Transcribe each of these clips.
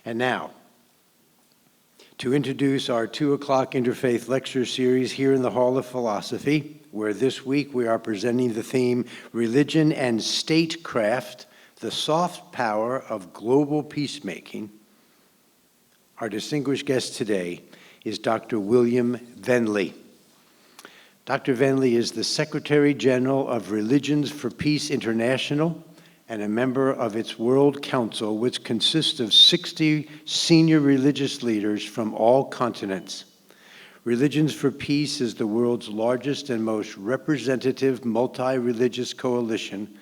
And now, to introduce our 2 o'clock Interfaith lecture series here in the Hall of Philosophy, where this week we are presenting the theme, Religion and Statecraft, the Soft Power of Global Peacemaking. Our distinguished guest today is Dr. William Vendley. Dr. Vendley is the Secretary General of Religions for Peace International and a member of its World Council, which consists of 60 senior religious leaders from all continents. Religions for Peace is the world's largest and most representative multi-religious coalition,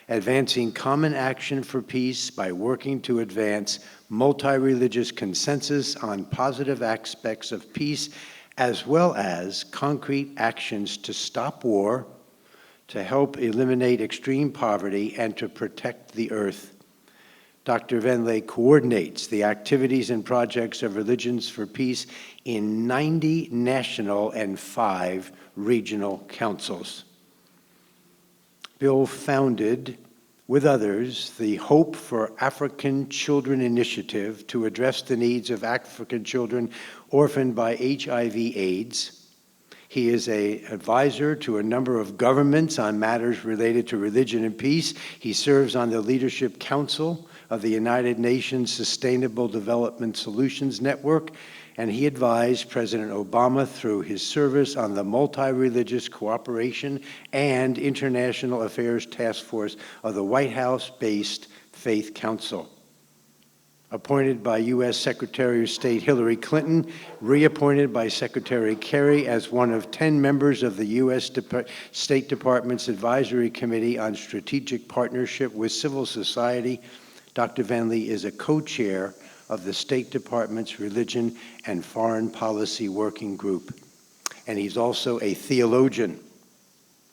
advancing common action for peace by working to advance multi-religious consensus on positive aspects of peace, as well as concrete actions to stop war, to help eliminate extreme poverty, and to protect the earth. Dr. Vendley coordinates the activities and projects of Religions for Peace in 90 national and 5 regional councils. Bill founded, with others, the Hope for African Children initiative to address the needs of African children orphaned by HIV/AIDS. He is an advisor to a number of governments on matters related to religion and peace. He serves on the Leadership Council of the United Nations Sustainable Development Solutions Network, and he advised President Obama through his service on the Multi-Religious Cooperation and International Affairs Task Force of the White House-based Faith Council. Appointed by U.S. Secretary of State Hillary Clinton, reappointed by Secretary Kerry as one of 10 members of the U.S. State Department's Advisory Committee on Strategic Partnership with Civil Society, Dr. Vendley is a co-chair of the State Department's Religion and Foreign Policy Working Group. And he's also a theologian.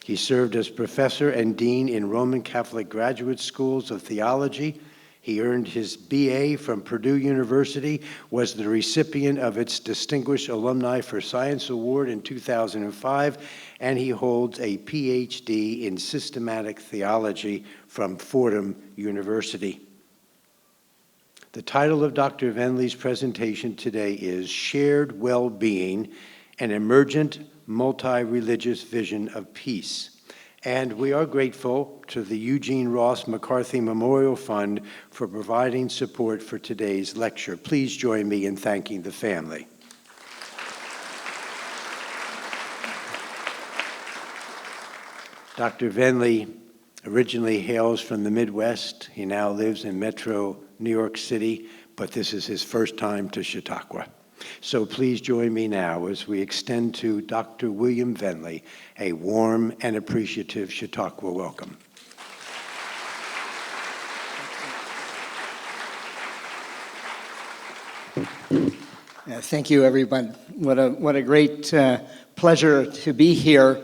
He served as professor and dean in Roman Catholic graduate schools of theology. He earned his BA from Purdue University, was the recipient of its Distinguished Alumni for Science Award in 2005, and he holds a PhD in systematic theology from Fordham University. The title of Dr. Vendley's presentation today is Shared Well-Being, an Emergent Multi-Religious Vision of Peace. And we are grateful to the Eugene Ross McCarthy Memorial Fund for providing support for today's lecture. Please join me in thanking the family. Dr. Vendley originally hails from the Midwest. He now lives in Metro New York City, but this is his first time to Chautauqua. So please join me now as we extend to Dr. William Vendley a warm and appreciative Chautauqua welcome. Thank you, everyone. What a great pleasure to be here.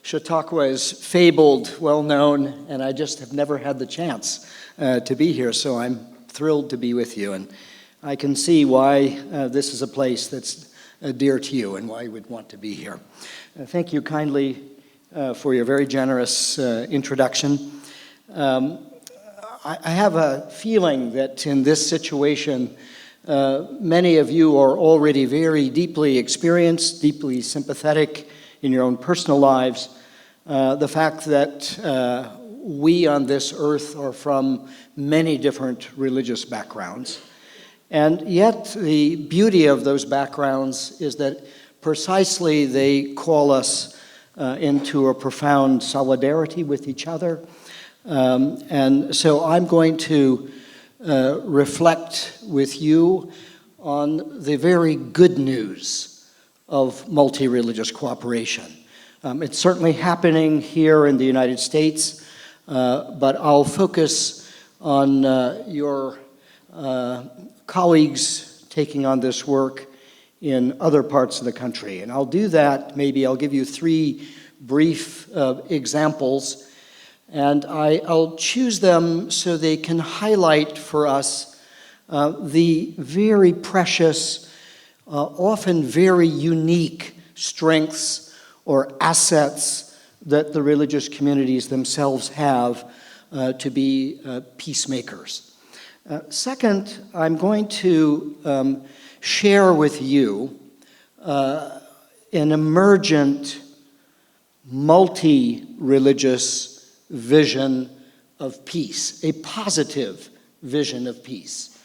Chautauqua is fabled, well-known, and I just have never had the chance to be here, so I'm thrilled to be with you. And I can see why this is a place that's dear to you and why you would want to be here. Thank you kindly for your very generous introduction. I have a feeling that in this situation, many of you are already very deeply experienced, deeply sympathetic in your own personal lives. The fact that we on this earth are from many different religious backgrounds. And yet the beauty of those backgrounds is that precisely they call us into a profound solidarity with each other. And so I'm going to reflect with you on the very good news of multi-religious cooperation. It's certainly happening here in the United States, but I'll focus on your colleagues taking on this work in other parts of the country. And I'll do that, maybe I'll give you 3 brief examples, and I'll choose them so they can highlight for us the very precious, often very unique strengths or assets that the religious communities themselves have to be peacemakers. Second, I'm going to share with you an emergent, multi-religious vision of peace, a positive vision of peace.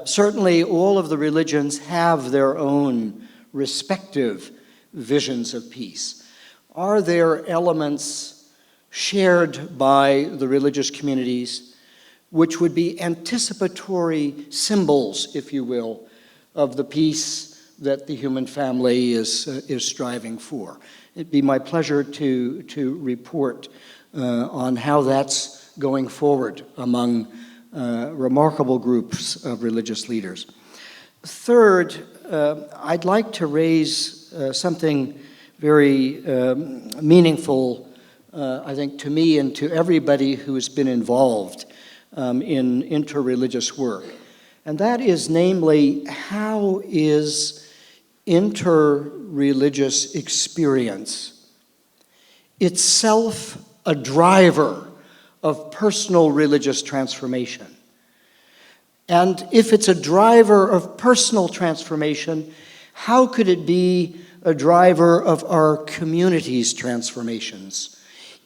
Certainly, all of the religions have their own respective visions of peace. Are there elements shared by the religious communities which would be anticipatory symbols, if you will, of the peace that the human family is striving for? It'd be my pleasure to report on how that's going forward among remarkable groups of religious leaders. Third, I'd like to raise something very meaningful, I think, to me and to everybody who's been involved in interreligious work. And that is namely, how is interreligious experience itself a driver of personal religious transformation? And if it's a driver of personal transformation, how could it be a driver of our community's transformations?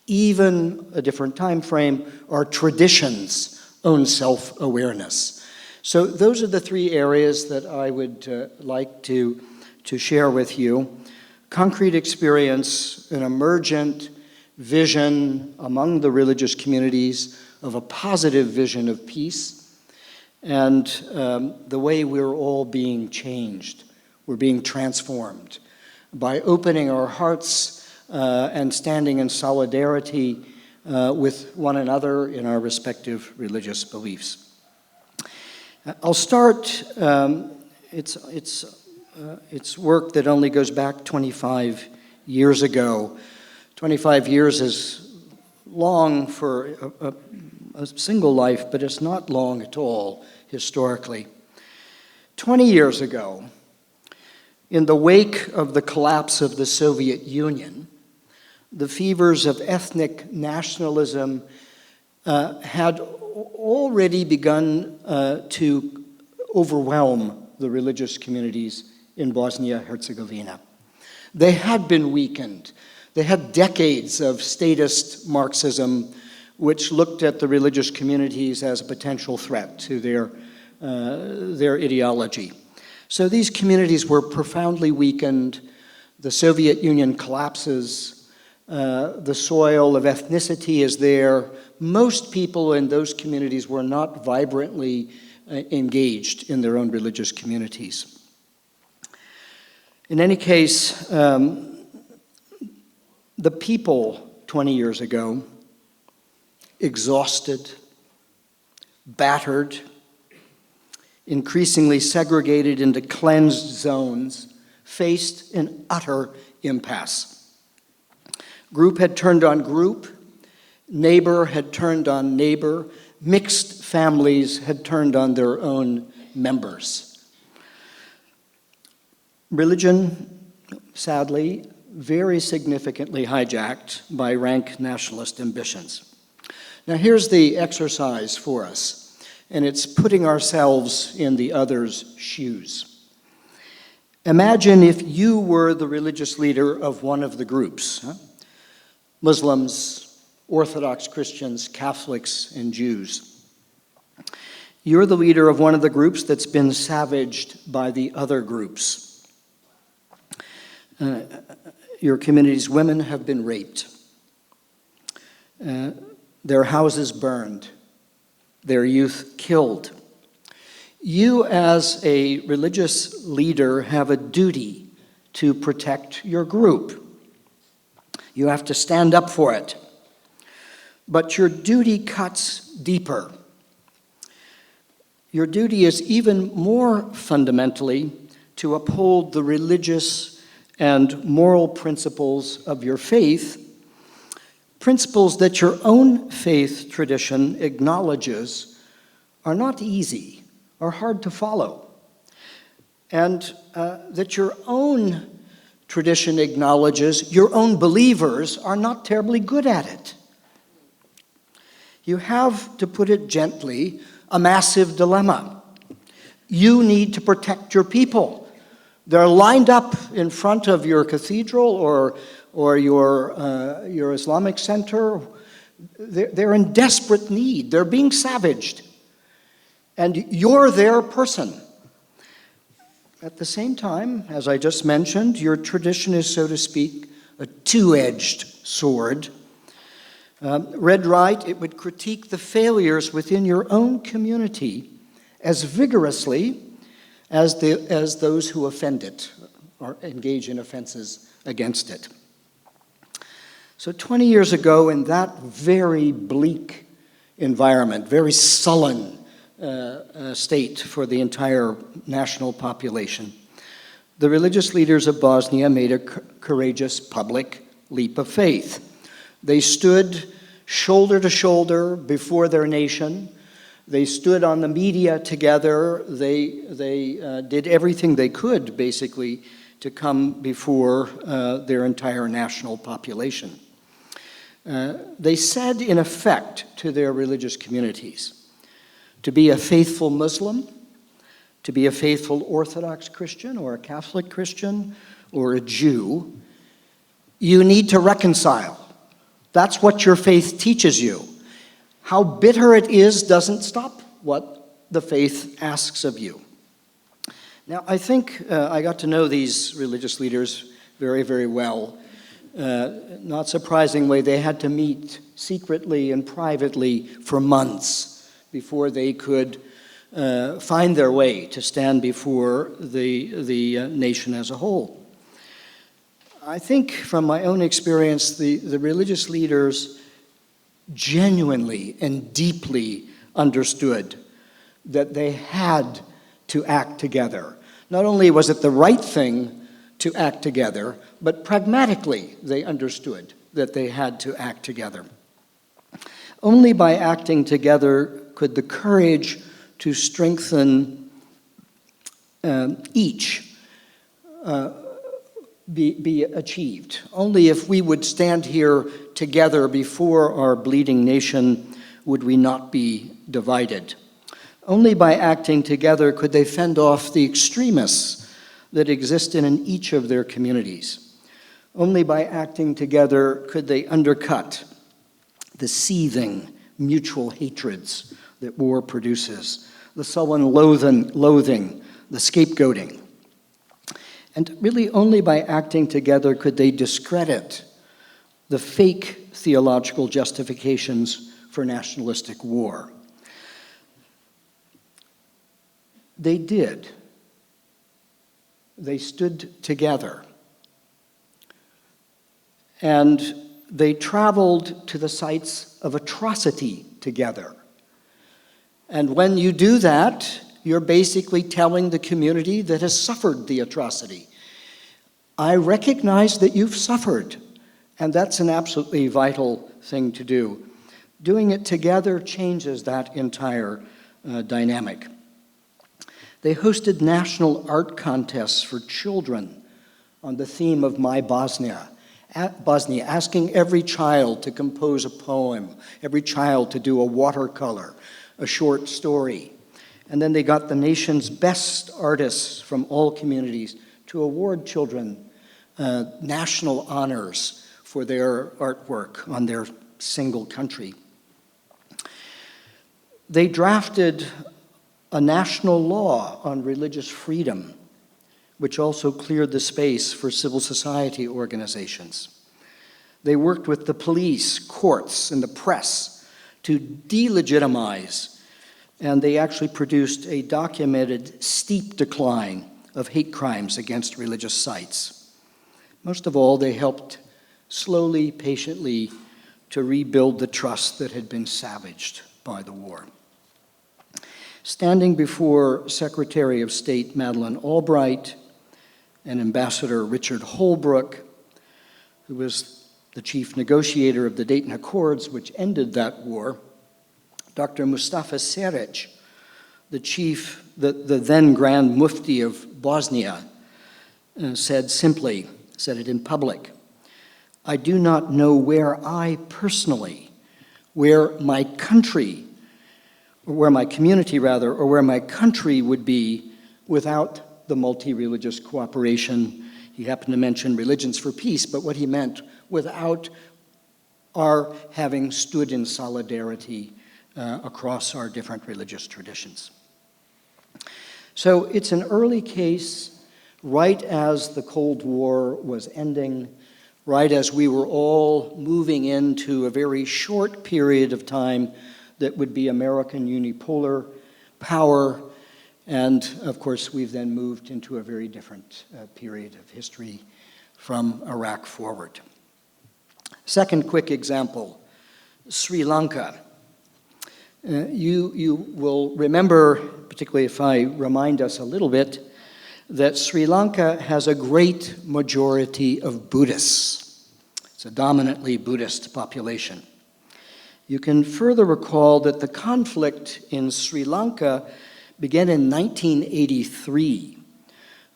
Even a different time frame, our tradition's own self-awareness. So those are the three areas that I would like to share with you. Concrete experience, an emergent vision among the religious communities of a positive vision of peace, and the way we're all being changed, we're being transformed by opening our hearts and standing in solidarity with one another in our respective religious beliefs. I'll start, it's work that only goes back 25 years ago. 25 years is long for a single life, but it's not long at all historically. 20 years ago, in the wake of the collapse of the Soviet Union, the fevers of ethnic nationalism had already begun to overwhelm the religious communities in Bosnia-Herzegovina. They had been weakened. They had decades of statist Marxism, which looked at the religious communities as a potential threat to their ideology. So these communities were profoundly weakened. The Soviet Union collapses. The soil of ethnicity is there. Most people in those communities were not vibrantly engaged in their own religious communities. In any case, the people 20 years ago, exhausted, battered, increasingly segregated into cleansed zones, faced an utter impasse. Group had turned on group, neighbor had turned on neighbor, mixed families had turned on their own members. Religion, sadly, very significantly hijacked by rank nationalist ambitions. Now here's the exercise for us, and it's putting ourselves in the other's shoes. Imagine if you were the religious leader of one of the groups, Muslims, Orthodox Christians, Catholics, and Jews. You're the leader of one of the groups that's been savaged by the other groups. Your community's women have been raped. Their houses burned. Their youth killed. You, as a religious leader, have a duty to protect your group. You have to stand up for it. But your duty cuts deeper. Your duty is even more fundamentally to uphold the religious and moral principles of your faith, principles that your own faith tradition acknowledges are not easy, are hard to follow, and that your own tradition acknowledges your own believers are not terribly good at it. You have, to put it gently, a massive dilemma. You need to protect your people. They're lined up in front of your cathedral or your Islamic center. They're in desperate need. They're being savaged. And you're their person. At the same time, as I just mentioned, your tradition is, so to speak, a two-edged sword. Read right, it would critique the failures within your own community as vigorously as those who offend it or engage in offenses against it. So 20 years ago, in that very bleak environment, very sullen state for the entire national population, the religious leaders of Bosnia made a courageous public leap of faith. They stood shoulder to shoulder before their nation. They stood on the media together. They did everything they could, basically, to come before their entire national population. They said, in effect, to their religious communities, to be a faithful Muslim, to be a faithful Orthodox Christian or a Catholic Christian or a Jew, you need to reconcile. That's what your faith teaches you. How bitter it is doesn't stop what the faith asks of you. Now, I think I got to know these religious leaders very, very well. Not surprisingly, they had to meet secretly and privately for months before they could find their way to stand before the nation as a whole. I think from my own experience, the religious leaders genuinely and deeply understood that they had to act together. Not only was it the right thing to act together, but pragmatically they understood that they had to act together. Only by acting together could the courage to strengthen each be achieved. Only if we would stand here together before our bleeding nation would we not be divided. Only by acting together could they fend off the extremists that exist in each of their communities. Only by acting together could they undercut the seething mutual hatreds that war produces, the sullen loathing, the scapegoating. And really only by acting together could they discredit the fake theological justifications for nationalistic war. They did. They stood together. And they traveled to the sites of atrocity together. And when you do that, you're basically telling the community that has suffered the atrocity, I recognize that you've suffered, and that's an absolutely vital thing to do. Doing it together changes that entire dynamic. They hosted national art contests for children on the theme of My Bosnia, asking every child to compose a poem, every child to do a watercolor, a short story. And then they got the nation's best artists from all communities to award children national honors for their artwork on their single country. They drafted a national law on religious freedom, which also cleared the space for civil society organizations. They worked with the police, courts, and the press to delegitimize, and they actually produced a documented steep decline of hate crimes against religious sites. Most of all, they helped slowly, patiently, to rebuild the trust that had been savaged by the war. Standing before Secretary of State Madeleine Albright and Ambassador Richard Holbrooke, who was the chief negotiator of the Dayton Accords, which ended that war, Dr. Mustafa Seric, the then Grand Mufti of Bosnia, said it in public, I do not know where I personally, where my country, where my community rather, or where my country would be without the multi-religious cooperation. He happened to mention Religions for Peace, but what he meant without our having stood in solidarity across our different religious traditions. So it's an early case, right as the Cold War was ending, right as we were all moving into a very short period of time that would be American unipolar power. And of course, we've then moved into a very different period of history from Iraq forward. Second quick example, Sri Lanka. You will remember, particularly if I remind us a little bit, that Sri Lanka has a great majority of Buddhists. It's a dominantly Buddhist population. You can further recall that the conflict in Sri Lanka began in 1983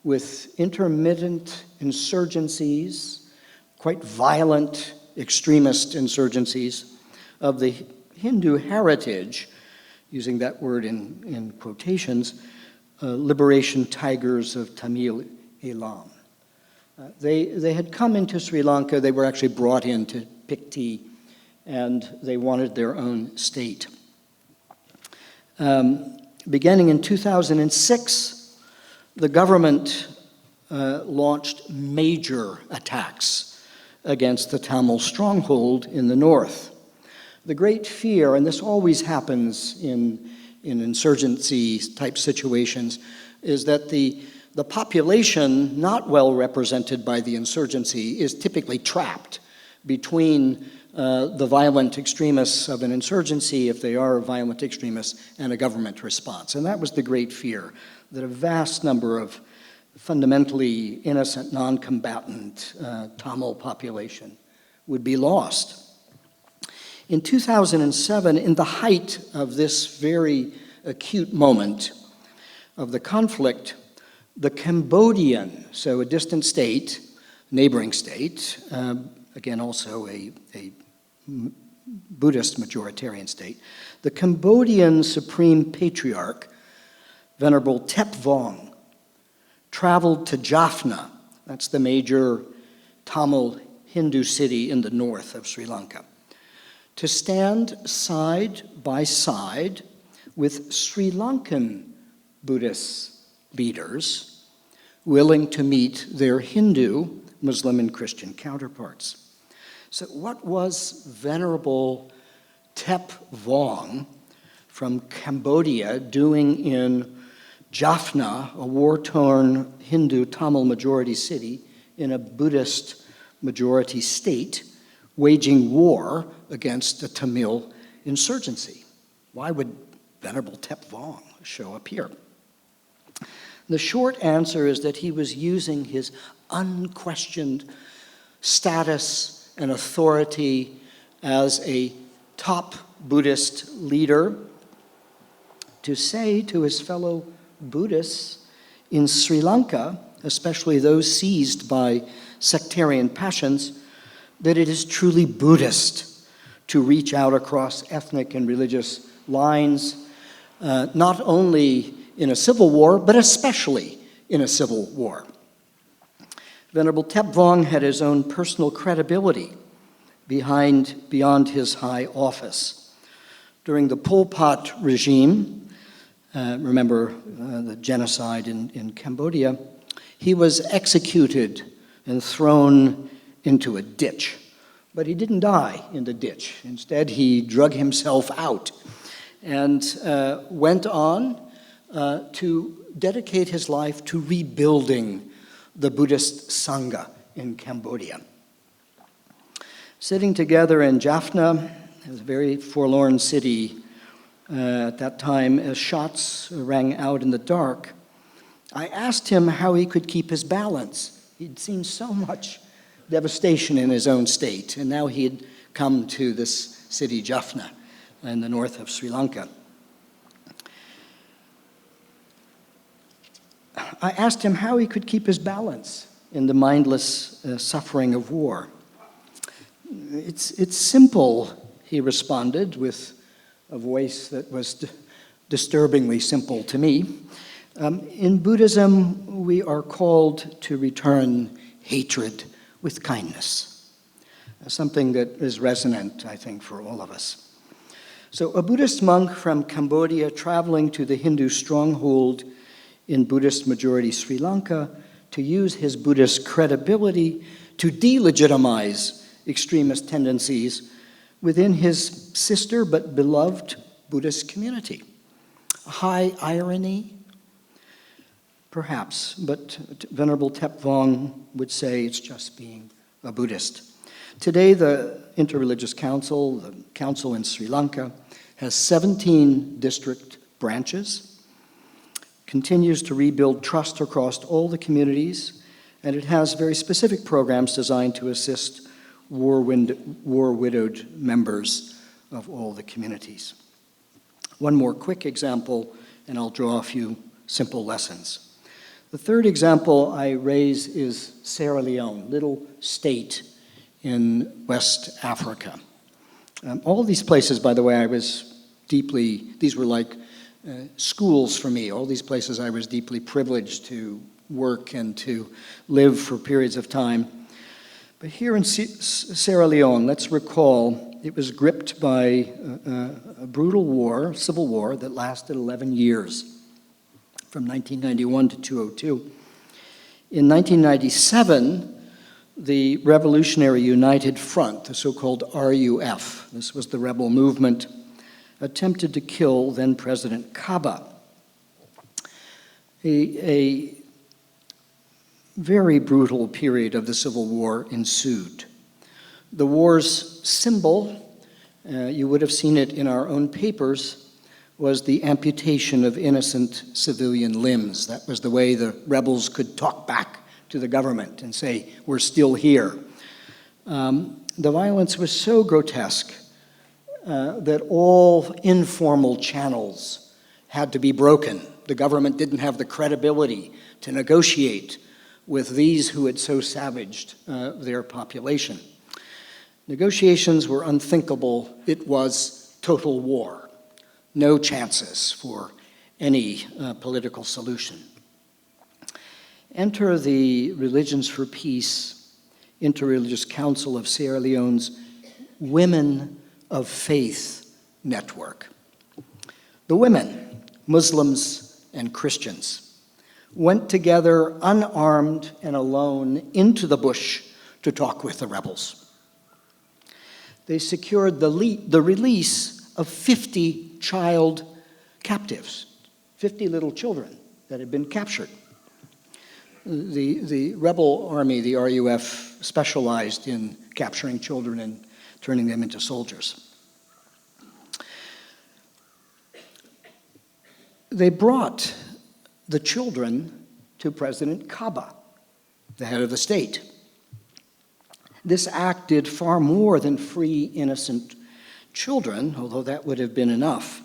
with intermittent insurgencies, quite violent extremist insurgencies of the Hindu heritage, using that word in quotations, liberation tigers of Tamil Eelam. They had come into Sri Lanka, they were actually brought in to pick tea, and they wanted their own state. Beginning in 2006, the government launched major attacks against the Tamil stronghold in the north. The great fear, and this always happens in insurgency-type situations, is that the population, not well represented by the insurgency, is typically trapped between the violent extremists of an insurgency, if they are violent extremists, and a government response. And that was the great fear, that a vast number of fundamentally innocent, non-combatant Tamil population would be lost. In 2007, in the height of this very acute moment of the conflict, the Cambodian, so a distant state, neighboring state, again also a Buddhist majoritarian state, the Cambodian Supreme Patriarch, Venerable Tep Vong, traveled to Jaffna, that's the major Tamil Hindu city in the north of Sri Lanka, to stand side by side with Sri Lankan Buddhist leaders willing to meet their Hindu, Muslim, and Christian counterparts. So what was Venerable Tep Vong from Cambodia doing in Jaffna, a war-torn Hindu Tamil majority city in a Buddhist majority state, waging war against the Tamil insurgency? Why would Venerable Tep Vong show up here? The short answer is that he was using his unquestioned status and authority as a top Buddhist leader to say to his fellow Buddhists in Sri Lanka, especially those seized by sectarian passions, that it is truly Buddhist to reach out across ethnic and religious lines, not only in a civil war, but especially in a civil war. Venerable Tep Vong had his own personal credibility beyond his high office. During the Pol Pot regime, remember the genocide in Cambodia, he was executed and thrown into a ditch. But he didn't die in the ditch. Instead, he drug himself out and went on to dedicate his life to rebuilding the Buddhist Sangha in Cambodia. Sitting together in Jaffna, a very forlorn city at that time, as shots rang out in the dark, I asked him how he could keep his balance. He'd seen so much devastation in his own state, and now he had come to this city, Jaffna, in the north of Sri Lanka. I asked him how he could keep his balance in the mindless suffering of war. It's simple, he responded with a voice that was disturbingly simple to me. In Buddhism, we are called to return hatred with kindness, something that is resonant, I think, for all of us. So a Buddhist monk from Cambodia traveling to the Hindu stronghold in Buddhist-majority Sri Lanka to use his Buddhist credibility to delegitimize extremist tendencies within his sister but beloved Buddhist community. A high irony? Perhaps, but Venerable Tep Vong would say it's just being a Buddhist. Today, the Interreligious Council, the council in Sri Lanka, has 17 district branches, continues to rebuild trust across all the communities, and it has very specific programs designed to assist war-widowed members of all the communities. One more quick example, and I'll draw a few simple lessons. The third example I raise is Sierra Leone, little state in West Africa. All these places, by the way, these were like schools for me. All these places I was deeply privileged to work and to live for periods of time. But here in Sierra Leone, let's recall, it was gripped by a brutal war, civil war, that lasted 11 years. From 1991 to 2002. In 1997, the Revolutionary United Front, the so-called RUF, this was the rebel movement, attempted to kill then-President Kaba. A very brutal period of the Civil War ensued. The war's symbol, you would have seen it in our own papers, was the amputation of innocent civilian limbs. That was the way the rebels could talk back to the government and say, we're still here. The violence was so grotesque that all informal channels had to be broken. The government didn't have the credibility to negotiate with these who had so savaged their population. Negotiations were unthinkable. It was total war. No chances for any political solution. Enter the Religions for Peace Interreligious Council of Sierra Leone's Women of Faith network. The women, Muslims and Christians, went together unarmed and alone into the bush to talk with the rebels. They secured the release of 50 child captives, 50 little children that had been captured. The rebel army, the RUF, specialized in capturing children and turning them into soldiers. They brought the children to President Kaba, the head of the state. This act did far more than free innocent children, although that would have been enough.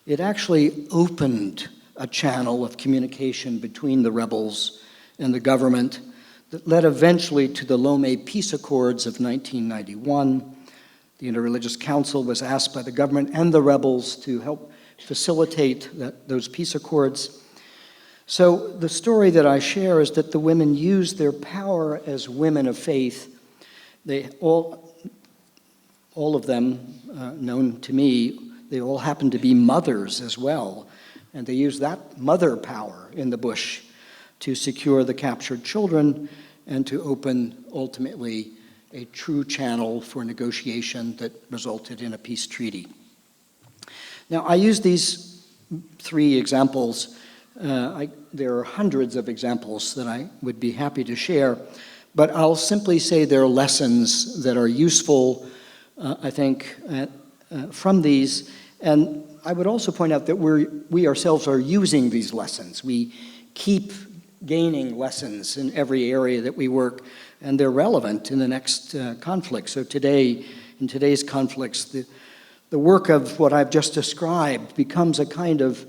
It actually opened a channel of communication between the rebels and the government that led eventually to the Lomé Peace Accords of 1991. The Interreligious Council was asked by the government and the rebels to help facilitate those peace accords. So the story that I share is that the women used their power as women of faith. They all of them, known to me, they all happened to be mothers as well. And they used that mother power in the bush to secure the captured children and to open, ultimately, a true channel for negotiation that resulted in a peace treaty. Now, I use these three examples. There are hundreds of examples that I would be happy to share, but I'll simply say there are lessons that are useful, I think, from these. And I would also point out that we ourselves are using these lessons. We keep gaining lessons in every area that we work, and they're relevant in the next conflict. So today, in today's conflicts, the work of what I've just described becomes a kind of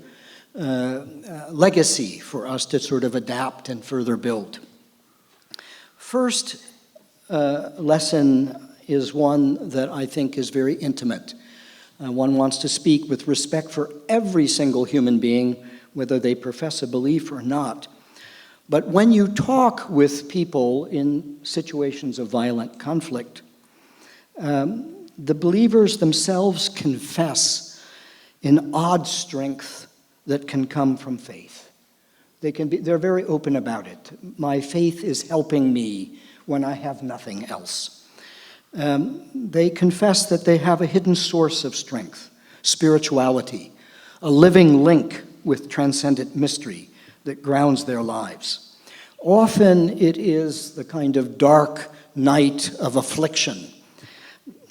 legacy for us to sort of adapt and further build. First lesson is one that I think is very intimate. One wants to speak with respect for every single human being, whether they profess a belief or not. But when you talk with people in situations of violent conflict, the believers themselves confess an odd strength that can come from faith. They're very open about it. My faith is helping me when I have nothing else. They confess that they have a hidden source of strength, spirituality, a living link with transcendent mystery that grounds their lives. Often it is the kind of dark night of affliction,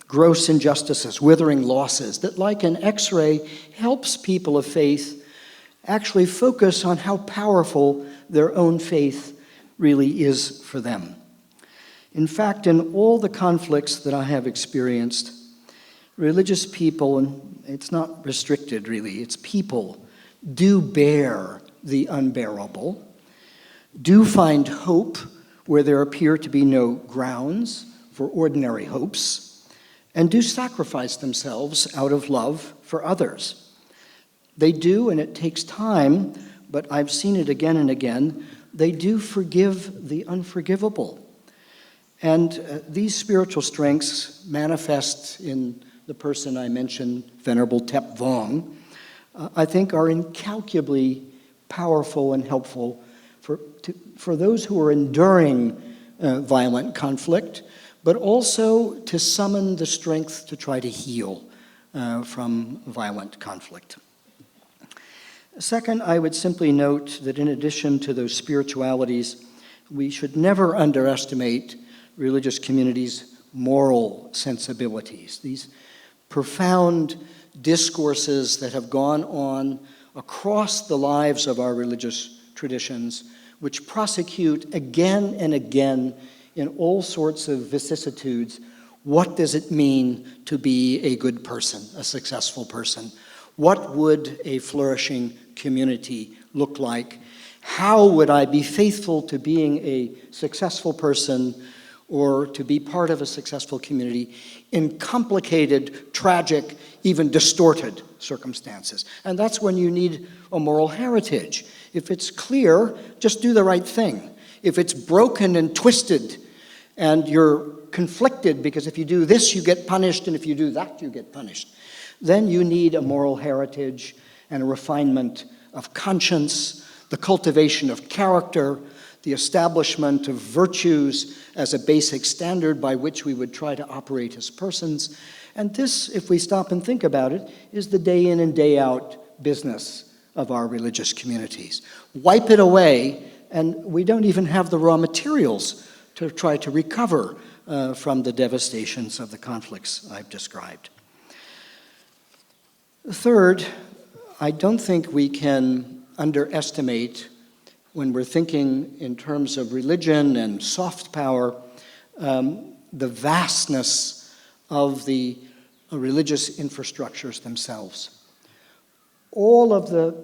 gross injustices, withering losses, that like an X-ray helps people of faith actually focus on how powerful their own faith really is for them. In fact, in all the conflicts that I have experienced, religious people, and it's not restricted really, it's people, do bear the unbearable, do find hope where there appear to be no grounds for ordinary hopes, and do sacrifice themselves out of love for others. They do, and it takes time, but I've seen it again and again, they do forgive the unforgivable. And these spiritual strengths manifest in the person I mentioned, Venerable Tep Vong, I think are incalculably powerful and helpful for those who are enduring violent conflict, but also to summon the strength to try to heal from violent conflict. Second, I would simply note that in addition to those spiritualities, we should never underestimate religious communities' moral sensibilities, these profound discourses that have gone on across the lives of our religious traditions, which prosecute again and again in all sorts of vicissitudes, what does it mean to be a good person, a successful person? What would a flourishing community look like? How would I be faithful to being a successful person or to be part of a successful community in complicated, tragic, even distorted circumstances? And that's when you need a moral heritage. If it's clear, just do the right thing. If it's broken and twisted and you're conflicted because if you do this, you get punished, and if you do that, you get punished, then you need a moral heritage and a refinement of conscience, the cultivation of character, the establishment of virtues as a basic standard by which we would try to operate as persons. And this, if we stop and think about it, is the day in and day out business of our religious communities. Wipe it away, and we don't even have the raw materials to try to recover from the devastations of the conflicts I've described. Third, I don't think we can underestimate, when we're thinking in terms of religion and soft power, the vastness of the religious infrastructures themselves. All of the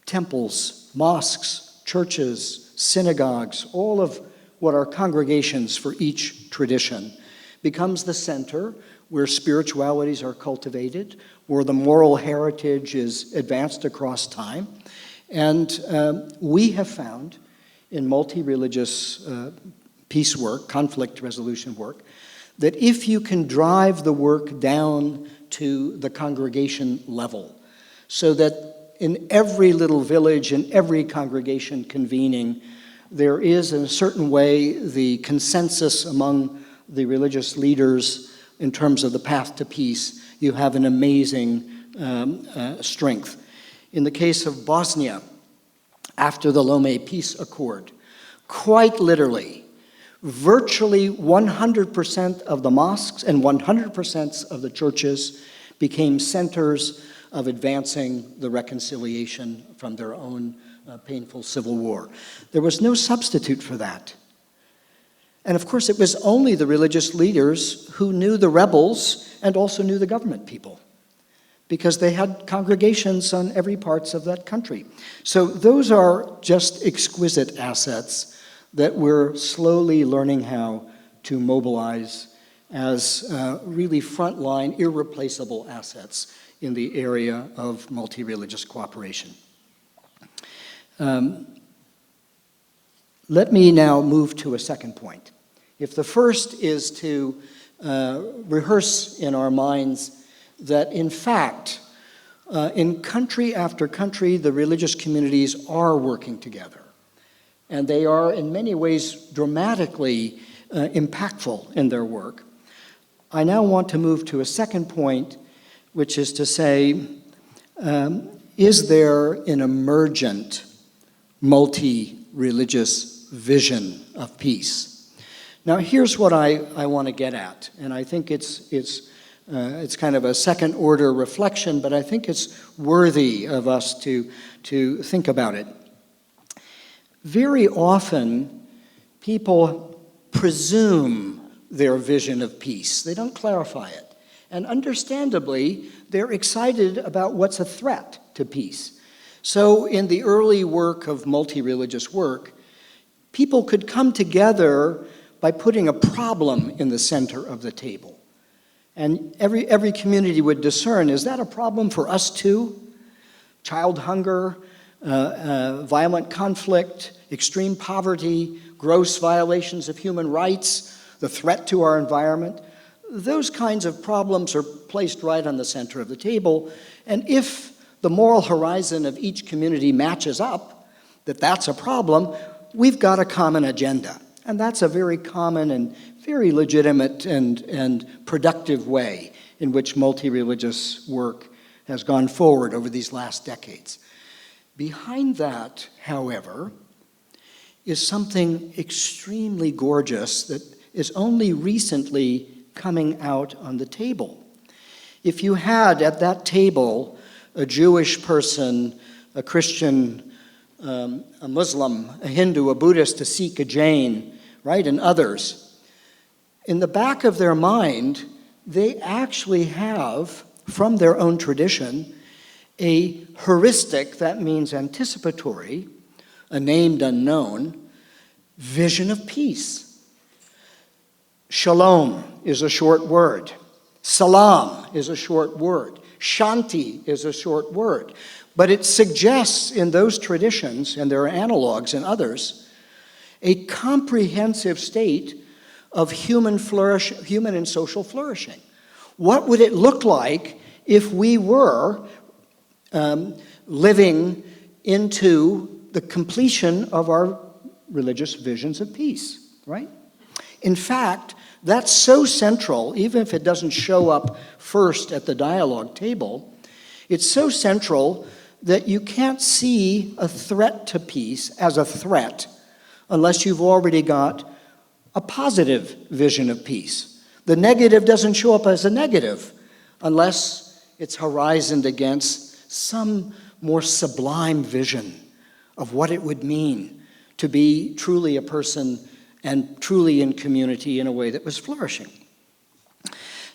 temples, mosques, churches, synagogues, all of what are congregations for each tradition becomes the center where spiritualities are cultivated, where the moral heritage is advanced across time. And we have found in multi-religious peace work, conflict resolution work, that if you can drive the work down to the congregation level, so that in every little village, in every congregation convening, there is in a certain way the consensus among the religious leaders in terms of the path to peace, you have an amazing strength. In the case of Bosnia, after the Lomé Peace Accord, quite literally, virtually 100% of the mosques and 100% of the churches became centers of advancing the reconciliation from their own painful civil war. There was no substitute for that. And of course, it was only the religious leaders who knew the rebels and also knew the government people, because they had congregations on every parts of that country. So those are just exquisite assets that we're slowly learning how to mobilize as really frontline, irreplaceable assets in the area of multireligious cooperation. Let me now move to a second point. If the first is to rehearse in our minds that, in fact, in country after country, the religious communities are working together. And they are, in many ways, dramatically impactful in their work. I now want to move to a second point, which is to say, is there an emergent multi-religious vision of peace? Now, here's what I want to get at, and I think it's kind of a second-order reflection, but I think it's worthy of us to think about it. Very often, people presume their vision of peace. They don't clarify it. And understandably, they're excited about what's a threat to peace. So in the early work of multi-religious work, people could come together by putting a problem in the center of the table. And every community would discern, is that a problem for us too? Child hunger, violent conflict, extreme poverty, gross violations of human rights, the threat to our environment. Those kinds of problems are placed right on the center of the table. And if the moral horizon of each community matches up, that that's a problem, we've got a common agenda. And that's a very common and very legitimate and productive way in which multi-religious work has gone forward over these last decades. Behind that, however, is something extremely gorgeous that is only recently coming out on the table. If you had at that table a Jewish person, a Christian, a Muslim, a Hindu, a Buddhist, a Sikh, a Jain, right, and others, in the back of their mind, they actually have, from their own tradition, a heuristic, that means anticipatory, a named unknown, vision of peace. Shalom is a short word. Salam is a short word. Shanti is a short word. But it suggests in those traditions, and there are analogs in others, a comprehensive state of human and social flourishing. What would it look like if we were living into the completion of our religious visions of peace, right? In fact, that's so central, even if it doesn't show up first at the dialogue table, it's so central that you can't see a threat to peace as a threat unless you've already got a positive vision of peace. The negative doesn't show up as a negative unless it's horizoned against some more sublime vision of what it would mean to be truly a person and truly in community in a way that was flourishing.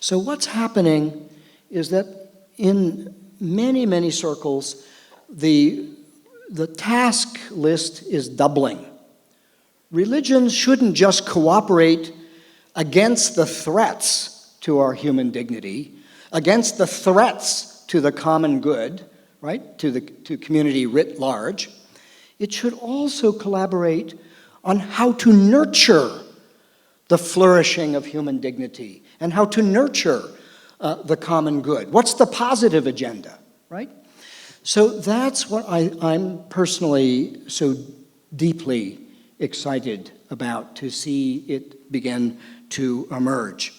So what's happening is that in many, many circles, the task list is doubling. Religions shouldn't just cooperate against the threats to our human dignity, against the threats to the common good, right, to community writ large. It should also collaborate on how to nurture the flourishing of human dignity and how to nurture the common good. What's the positive agenda, right? So that's what I'm personally so deeply excited about, to see it begin to emerge.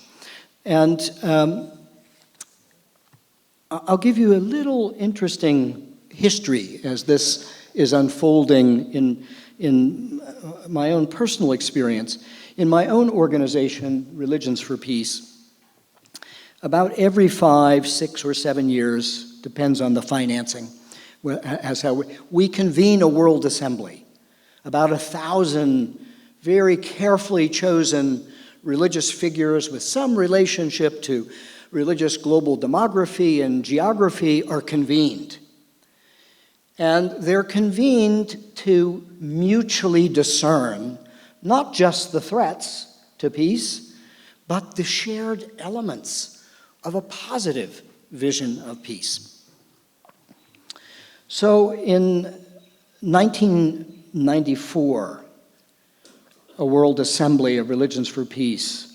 And I'll give you a little interesting history as this is unfolding in my own personal experience. In my own organization, Religions for Peace, about every 5, 6, or 7 years, depends on the financing, as how we convene a World Assembly. About 1,000 very carefully chosen religious figures with some relationship to religious global demography and geography are convened. And they're convened to mutually discern not just the threats to peace, but the shared elements of a positive vision of peace. So in 1994, a World Assembly of Religions for Peace,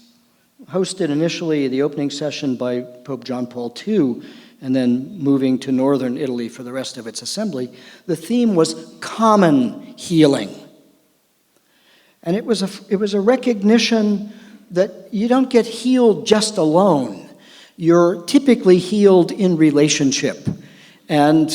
hosted initially the opening session by Pope John Paul II, and then moving to northern Italy for the rest of its assembly, the theme was common healing. And it was a recognition that you don't get healed just alone. You're typically healed in relationship. And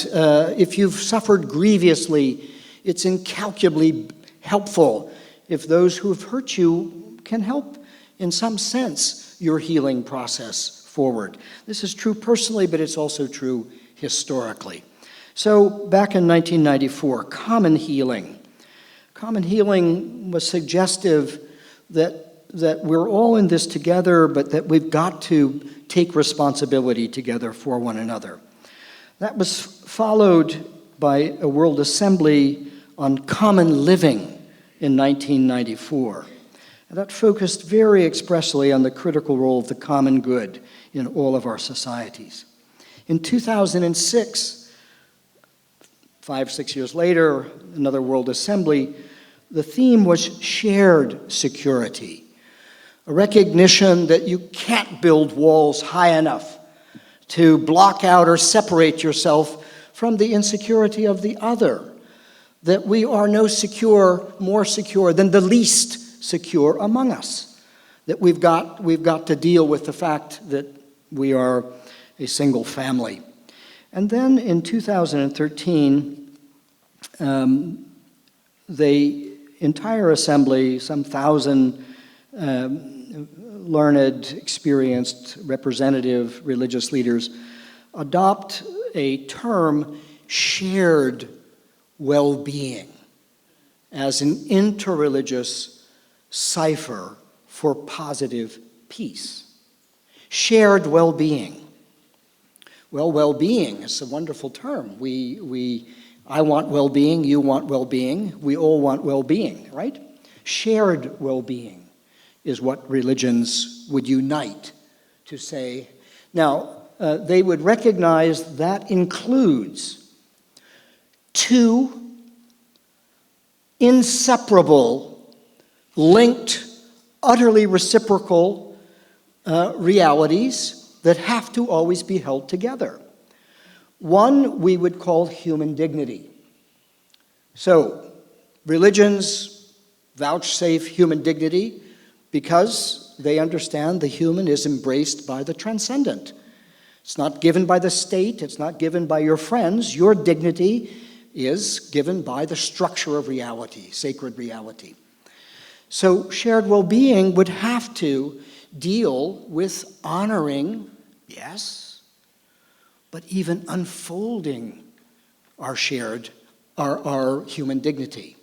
if you've suffered grievously, it's incalculably helpful if those who have hurt you can help, in some sense, your healing process forward. This is true personally, but it's also true historically. So back in 1994, common healing. Common healing was suggestive that we're all in this together, but that we've got to take responsibility together for one another. That was followed by a World Assembly on common living in 1994. And that focused very expressly on the critical role of the common good in all of our societies. In 2006, 5-6 years later, another World Assembly, the theme was shared security, a recognition that you can't build walls high enough to block out or separate yourself from the insecurity of the other, that we are more secure than the least secure among us, that we've got to deal with the fact that we are a single family. And then in 2013, the entire assembly, some 1,000 learned, experienced, representative religious leaders, adopt a term, shared well-being, as an interreligious cipher for positive peace. Shared well-being. Well, well-being is a wonderful term. I want well-being, you want well-being, we all want well-being, right? Shared well-being is what religions would unite to say. Now, they would recognize that includes two inseparable, linked, utterly reciprocal realities that have to always be held together. One we would call human dignity. So, religions vouchsafe human dignity because they understand the human is embraced by the transcendent. It's not given by the state, it's not given by your friends. Your dignity is given by the structure of reality, sacred reality. So shared well-being would have to deal with honoring, yes, but even unfolding our human dignity.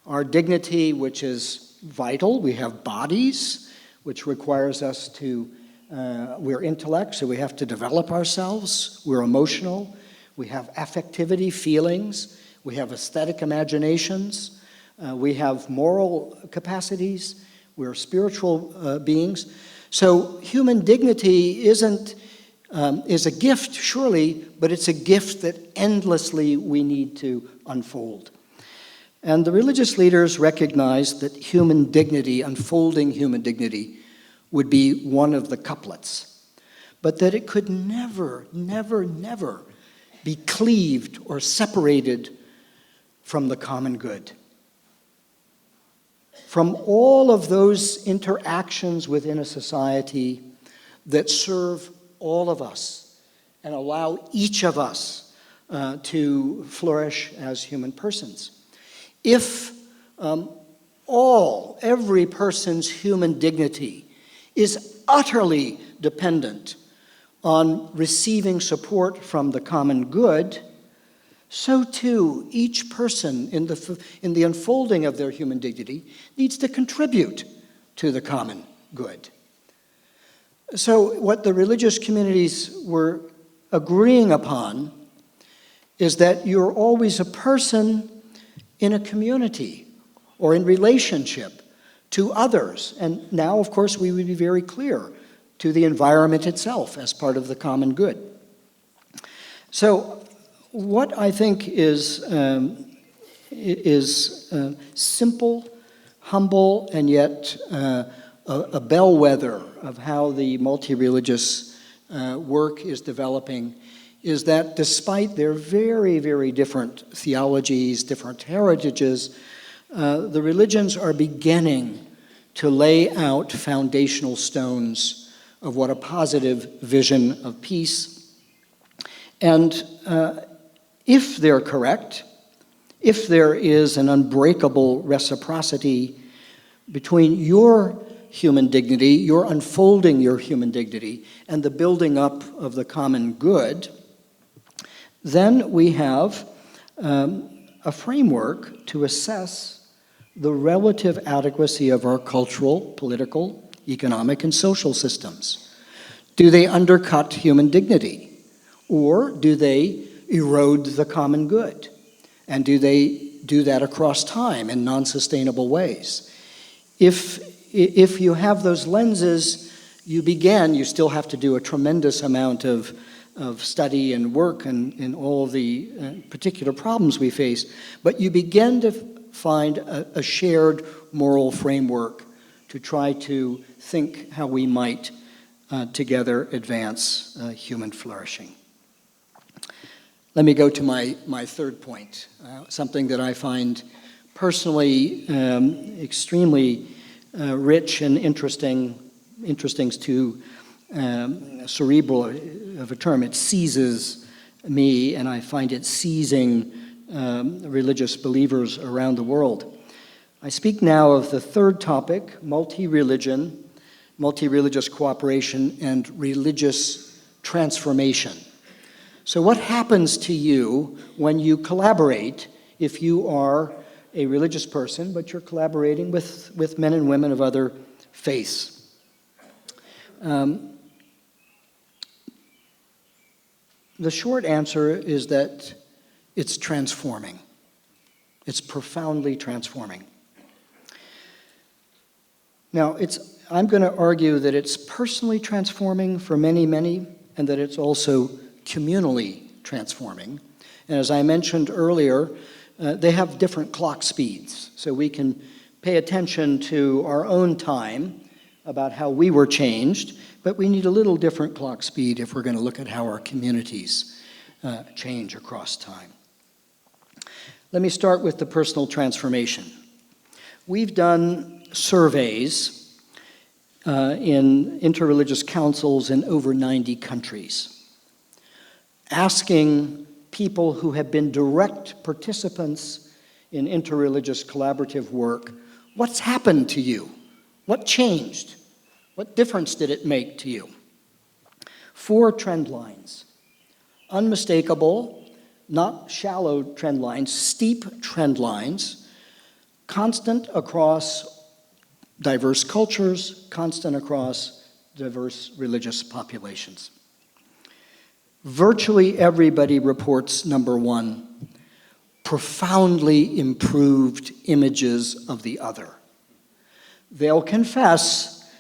Our dignity, which is vital. We have bodies, which requires us to, we're intellect, so we have to develop ourselves. We're emotional. We have affectivity, feelings. We have aesthetic imaginations. We have moral capacities. We're spiritual beings. So human dignity is a gift, surely, but it's a gift that endlessly we need to unfold. And the religious leaders recognized that human dignity, unfolding human dignity, would be one of the couplets, but that it could never, never, never be cleaved or separated from the common good. From all of those interactions within a society that serve all of us and allow each of us to flourish as human persons. If every person's human dignity is utterly dependent on receiving support from the common good, so too each person in the unfolding of their human dignity needs to contribute to the common good. So what the religious communities were agreeing upon is that you're always a person in a community or in relationship to others, and now, of course, we would be very clear, to the environment itself as part of the common good. So what I think is simple, humble, and yet a bellwether of how the multi-religious work is developing is that despite their very, very different theologies, different heritages, the religions are beginning to lay out foundational stones of what a positive vision of peace. And if they're correct, if there is an unbreakable reciprocity between your human dignity, your unfolding your human dignity, and the building up of the common good, then we have a framework to assess the relative adequacy of our cultural, political, economic, and social systems. Do they undercut human dignity? Or do they erode the common good? And do they do that across time in non-sustainable ways? If you have those lenses, you still have to do a tremendous amount of study and work and all the particular problems we face, but you begin to find a shared moral framework to try to think how we might together advance human flourishing. Let me go to my third point, something that I find personally extremely rich and interesting to cerebral of a term. It seizes me, and I find it seizing religious believers around the world. I speak now of the third topic, multi-religion, multi-religious cooperation, and religious transformation. So what happens to you when you collaborate if you are a religious person, but you're collaborating with men and women of other faiths? The short answer is that it's transforming. It's profoundly transforming. Now, I'm going to argue that it's personally transforming for many, many, and that it's also communally transforming. And as I mentioned earlier, they have different clock speeds, so we can pay attention to our own time about how we were changed, but we need a little different clock speed if we're going to look at how our communities change across time. Let me start with the personal transformation. We've done surveys in interreligious councils in over 90 countries, asking people who have been direct participants in interreligious collaborative work, what's happened to you? What changed? What difference did it make to you? 4 trend lines. Unmistakable, not shallow trend lines, steep trend lines, constant across diverse cultures, constant across diverse religious populations. Virtually everybody reports, number 1, profoundly improved images of the other. They'll confess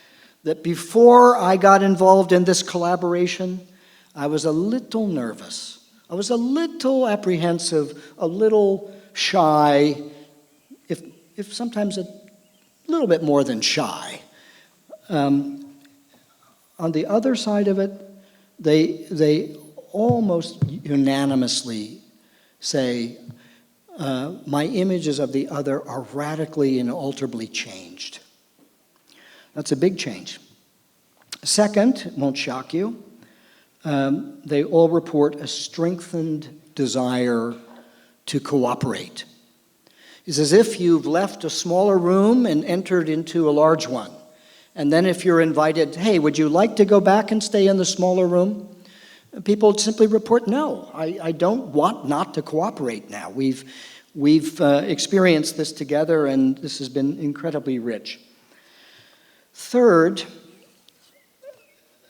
that before I got involved in this collaboration, I was a little nervous. I was a little apprehensive, a little shy, if sometimes a little bit more than shy. On the other side of it, they almost unanimously say, my images of the other are radically and alterably changed. That's a big change. Second, it won't shock you, they all report a strengthened desire to cooperate. It's as if you've left a smaller room and entered into a large one. And then if you're invited, hey, would you like to go back and stay in the smaller room? People simply report, no, I don't want not to cooperate now. We've experienced this together, and this has been incredibly rich. Third,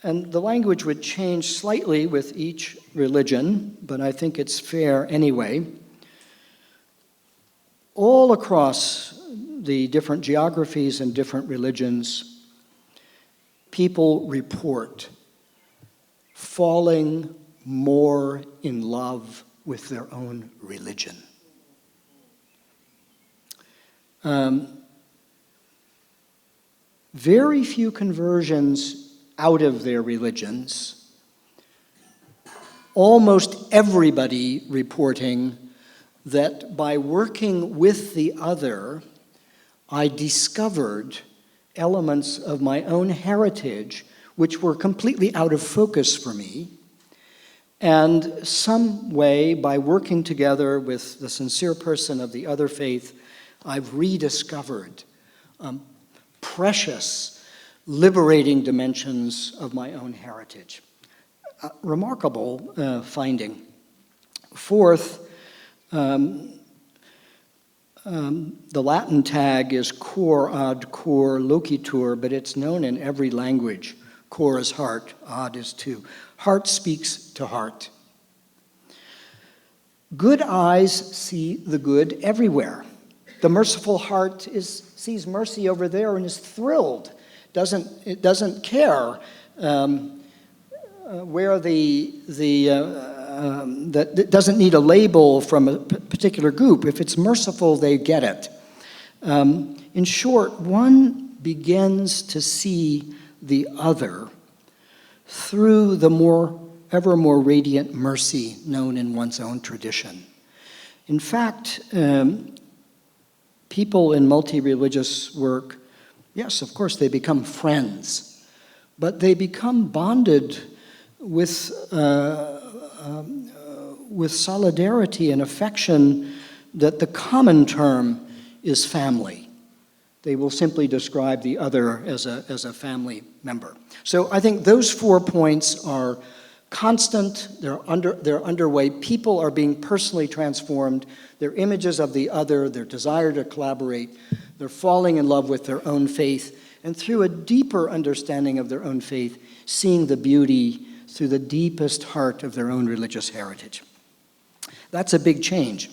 and the language would change slightly with each religion, but I think it's fair anyway. All across the different geographies and different religions, people report falling more in love with their own religion. Very few conversions out of their religions. Almost everybody reporting that by working with the other, I discovered elements of my own heritage which were completely out of focus for me. And some way, by working together with the sincere person of the other faith, I've rediscovered precious, liberating dimensions of my own heritage. Remarkable finding. Fourth, the Latin tag is cor ad cor loquitur, but it's known in every language. Cor is heart, ad is two. Heart speaks to heart. Good eyes see the good everywhere. The merciful heart sees mercy over there and is thrilled. It doesn't care where that doesn't need a label from a particular group. If it's merciful, they get it. In short, one begins to see the other through the ever more radiant mercy known in one's own tradition. In fact, people in multi-religious work, yes, of course, they become friends, but they become bonded with solidarity and affection that the common term is family. They will simply describe the other as a family member. So I think those 4 points are constant, they're underway. People are being personally transformed. Their images of the other, their desire to collaborate, they're falling in love with their own faith, and through a deeper understanding of their own faith, seeing the beauty through the deepest heart of their own religious heritage. That's a big change.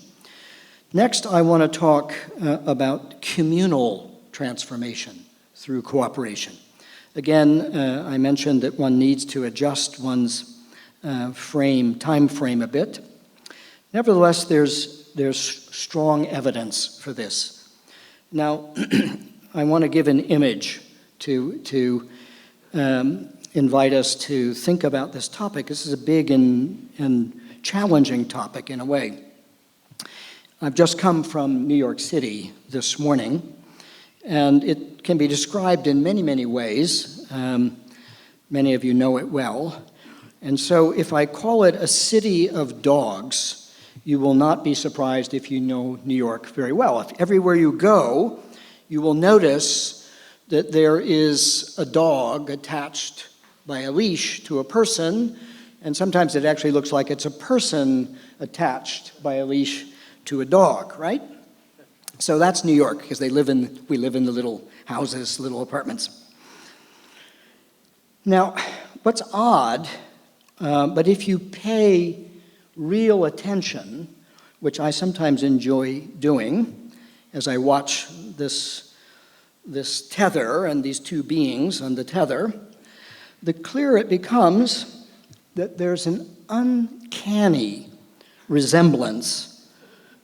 Next, I want to talk about communal transformation through cooperation. Again, I mentioned that one needs to adjust one's time frame a bit. Nevertheless, there's strong evidence for this. Now, I want to give an image to invite us to think about this topic. This is a big and challenging topic in a way. I've just come from New York City this morning, and it can be described in many, many ways. Many of you know it well. And so if I call it a city of dogs, you will not be surprised if you know New York very well. If everywhere you go, you will notice that there is a dog attached by a leash to a person, and sometimes it actually looks like it's a person attached by a leash to a dog, right? So that's New York, because we live in the little houses, little apartments. Now, what's odd, but if you pay real attention, which I sometimes enjoy doing, as I watch this tether and these two beings on the tether, the clearer it becomes that there's an uncanny resemblance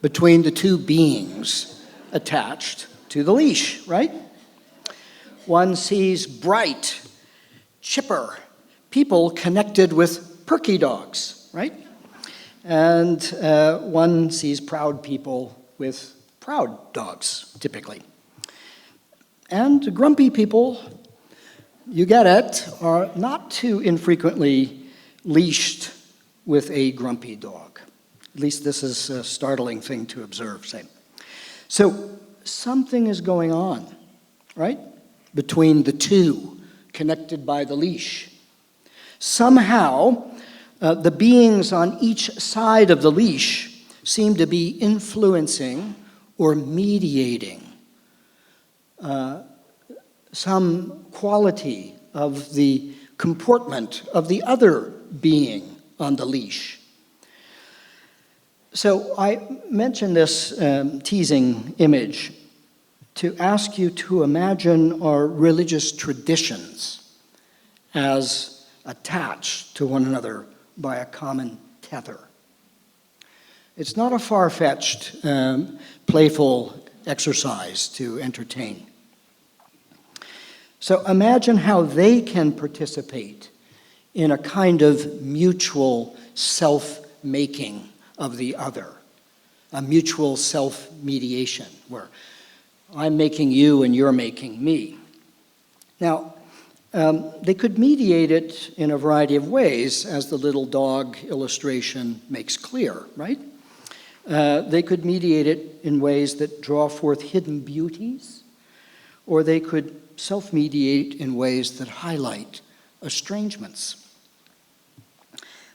between the two beings attached to the leash, right? One sees bright, chipper people connected with perky dogs, right? And one sees proud people with proud dogs, typically. And grumpy people, you get it, are not too infrequently leashed with a grumpy dog. At least this is a startling thing to observe, say. So something is going on, right, between the two, connected by the leash. Somehow, the beings on each side of the leash seem to be influencing or mediating some quality of the comportment of the other being on the leash. So I mentioned this teasing image to ask you to imagine our religious traditions as attached to one another by a common tether. It's not a far-fetched, playful exercise to entertain. So imagine how they can participate in a kind of mutual self-making of the other, a mutual self-mediation, where I'm making you and you're making me. Now, they could mediate it in a variety of ways, as the little dog illustration makes clear, right? They could mediate it in ways that draw forth hidden beauties, or they could self-mediate in ways that highlight estrangements.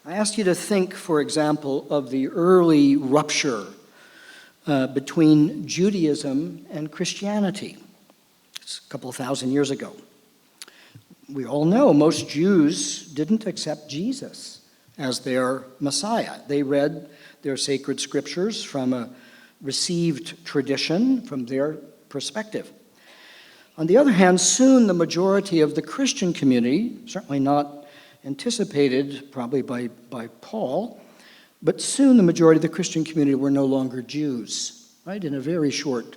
I ask you to think, for example, of the early rupture between Judaism and Christianity. It's a couple of thousand years ago. We all know most Jews didn't accept Jesus as their Messiah. They read their sacred scriptures from a received tradition from their perspective. On the other hand, soon the majority of the Christian community, certainly not anticipated probably by Paul, but soon the majority of the Christian community were no longer Jews, right? In a very short